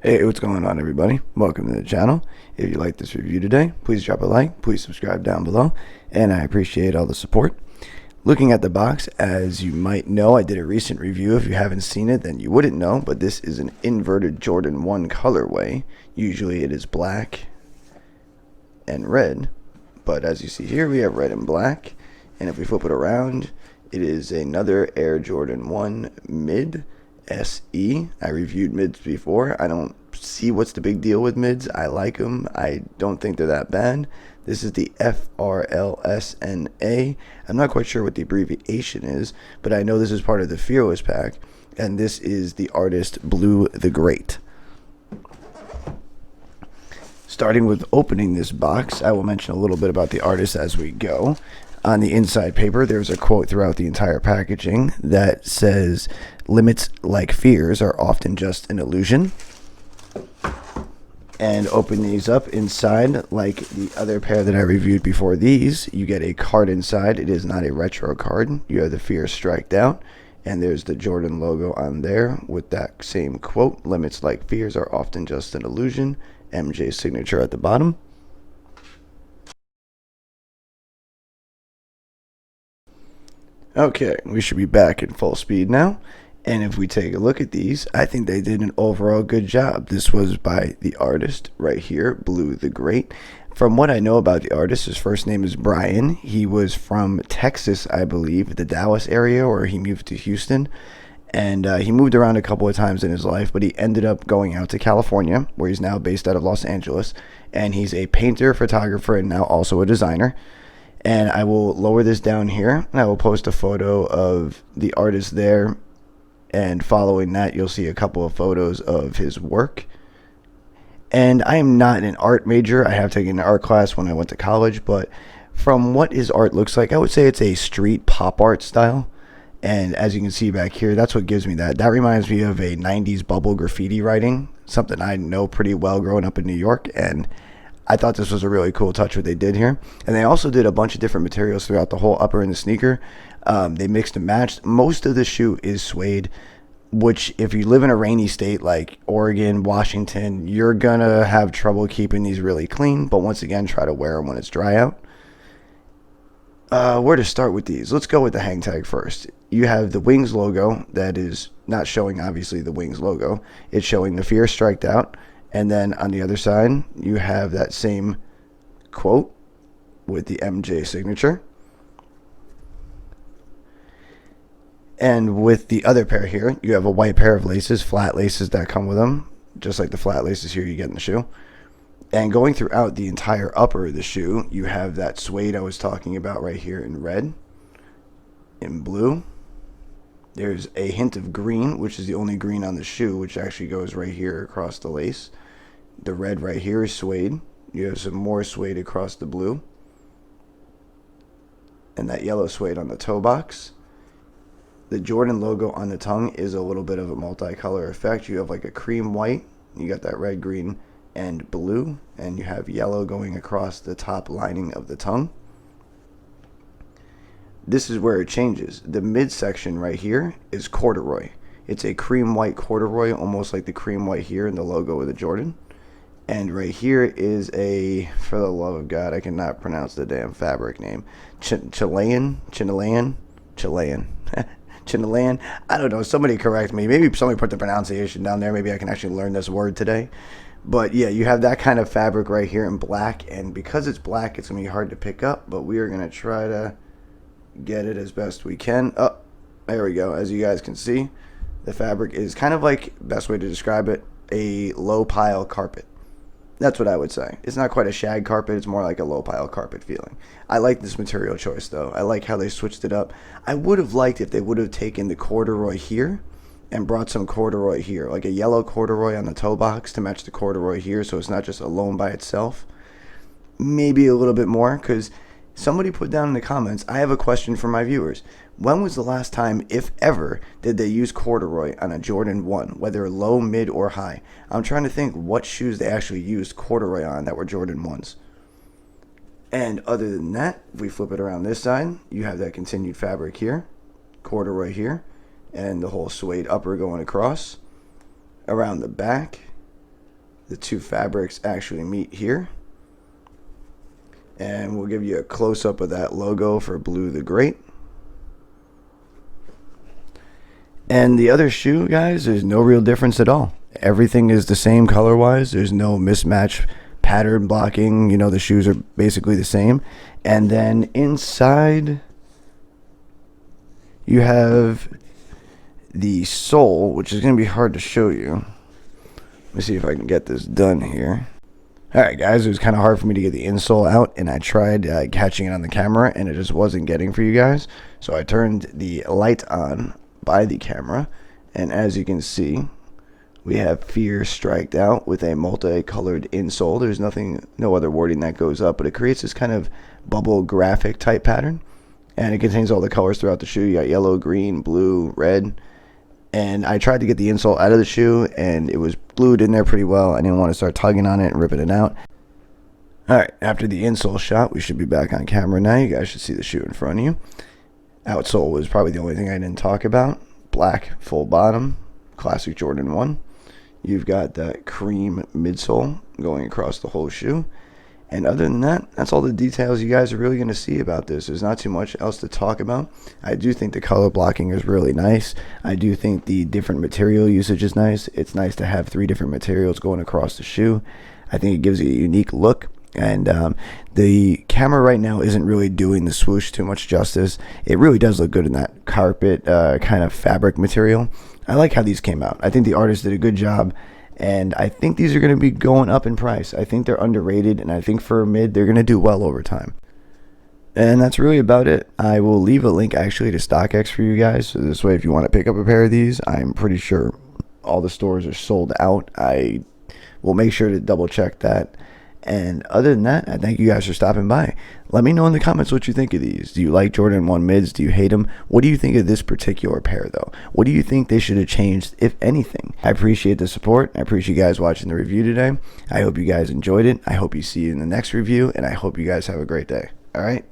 Hey, what's going on, everybody? Welcome to the channel. If you like this review today, please drop a like, please subscribe down below, and I appreciate all the support. Looking at the box, as you might know, I did a recent review. If you haven't seen it, then you wouldn't know, but this is an inverted Jordan 1 colorway. Usually it is black and red, but as you see here, we have red and black, and if we flip it around, it is another Air Jordan 1 Mid SE. I reviewed mids before. I don't see what's the big deal with mids. I like them. I don't think they're that bad. This is the FRLSNA. I'm not quite sure what the abbreviation is, but I know this is part of the Fearless pack, and this is the artist Blue the Great. Starting with opening this box, I will mention a little bit about the artist as we go. On the inside paper, there's a quote throughout the entire packaging that says, "Limits like fears are often just an illusion." And open these up inside, like the other pair that I reviewed before these, you get a card inside. It is not a retro card. You have the fear striked out, and there's the Jordan logo on there with that same quote, "Limits like fears are often just an illusion." MJ's signature at the bottom. Okay, we should be back in full speed now. And if we take a look at these, I think they did an overall good job. This was by the artist right here, Blue the Great. From what I know about the artist, his first name is Brian. He was from Texas, I believe, the Dallas area, or he moved to Houston. And he moved around a couple of times in his life, but he ended up going out to California, where he's now based out of Los Angeles. And he's a painter, photographer, and now also a designer. And I will lower this down here, and I will post a photo of the artist there, and following that you'll see a couple of photos of his work. And I am not an art major. I have taken an art class when I went to college, but from what his art looks like, I would say it's a street pop art style. And as you can see back here, that's what gives me that. That reminds me of a 90s bubble graffiti writing, something I know pretty well growing up in New York, and I thought this was a really cool touch what they did here. And they also did a bunch of different materials throughout the whole upper in the sneaker. They mixed and matched. Most of the shoe is suede, which if you live in a rainy state like Oregon, Washington, you're going to have trouble keeping these really clean. But once again, try to wear them when it's dry out. Where to start with these? Let's go with the hang tag first. You have the Wings logo that is not showing, obviously, the Wings logo. It's showing the fear striked out. And then on the other side, you have that same quote with the MJ signature. And with the other pair here, you have a white pair of laces, flat laces that come with them, just like the flat laces here you get in the shoe. And going throughout the entire upper of the shoe, you have that suede I was talking about right here in red, in blue. There's a hint of green, which is the only green on the shoe, which actually goes right here across the lace. The red right here is suede. You have some more suede across the blue. And that yellow suede on the toe box. The Jordan logo on the tongue is a little bit of a multicolor effect. You have like a cream white. You got that red, green, and blue. And you have yellow going across the top lining of the tongue. This is where it changes. The midsection right here is corduroy. It's a cream white corduroy, almost like the cream white here in the logo of the Jordan. And right here is a, for the love of God, I cannot pronounce the damn fabric name. Chilean. I don't know. Somebody correct me. Maybe somebody put the pronunciation down there. Maybe I can actually learn this word today. But yeah, you have that kind of fabric right here in black. And because it's black, it's going to be hard to pick up. But we are going to try to get it as best we can. Oh, there we go. As you guys can see, the fabric is kind of like, best way to describe it, a low pile carpet. That's what I would say. It's not quite a shag carpet. It's more like a low pile carpet feeling. I like this material choice, though. I like how they switched it up. I would have liked if they would have taken the corduroy here and brought some corduroy here, like a yellow corduroy on the toe box to match the corduroy here, so it's not just alone by itself. Maybe a little bit more, because somebody put down in the comments, I have a question for my viewers. When was the last time, if ever, did they use corduroy on a Jordan 1, whether low, mid, or high? I'm trying to think what shoes they actually used corduroy on that were Jordan 1s. And other than that, if we flip it around this side, you have that continued fabric here, corduroy here, and the whole suede upper going across. Around the back, the two fabrics actually meet here. And we'll give you a close-up of that logo for Blue the Great. And the other shoe, guys, there's no real difference at all. Everything is the same color-wise. There's no mismatch pattern blocking. You know, the shoes are basically the same. And then inside, you have the sole, which is going to be hard to show you. Let me see if I can get this done here. Alright guys, it was kind of hard for me to get the insole out, and I tried catching it on the camera, and it just wasn't getting for you guys. So I turned the light on by the camera, and as you can see, we have Fear striked out with a multicolored insole. There's no other wording that goes up, but it creates this kind of bubble graphic type pattern, and it contains all the colors throughout the shoe. You got yellow, green, blue, red. And I tried to get the insole out of the shoe, and it was glued in there pretty well. I didn't want to start tugging on it and ripping it out. Alright, after the insole shot, we should be back on camera now. You guys should see the shoe in front of you. Outsole was probably the only thing I didn't talk about. Black full bottom, classic Jordan 1. You've got that cream midsole going across the whole shoe. And other than that, that's all the details you guys are really going to see about this. There's not too much else to talk about. I do think the color blocking is really nice. I do think the different material usage is nice. It's nice to have 3 different materials going across the shoe. I think it gives you a unique look. And the camera right now isn't really doing the swoosh too much justice. It really does look good in that carpet kind of fabric material. I like how these came out. I think the artist did a good job. And I think these are going to be going up in price. I think they're underrated, and I think for a mid, they're going to do well over time. And that's really about it. I will leave a link actually to StockX for you guys. So this way, if you want to pick up a pair of these, I'm pretty sure all the stores are sold out. I will make sure to double check that. And other than that, I thank you guys for stopping by. Let me know in the comments what you think of these. Do you like Jordan 1 mids? Do you hate them? What do you think of this particular pair, though? What do you think they should have changed, if anything? I appreciate the support. I appreciate you guys watching the review today. I hope you guys enjoyed it. I hope you see you in the next review, and I hope you guys have a great day. All right?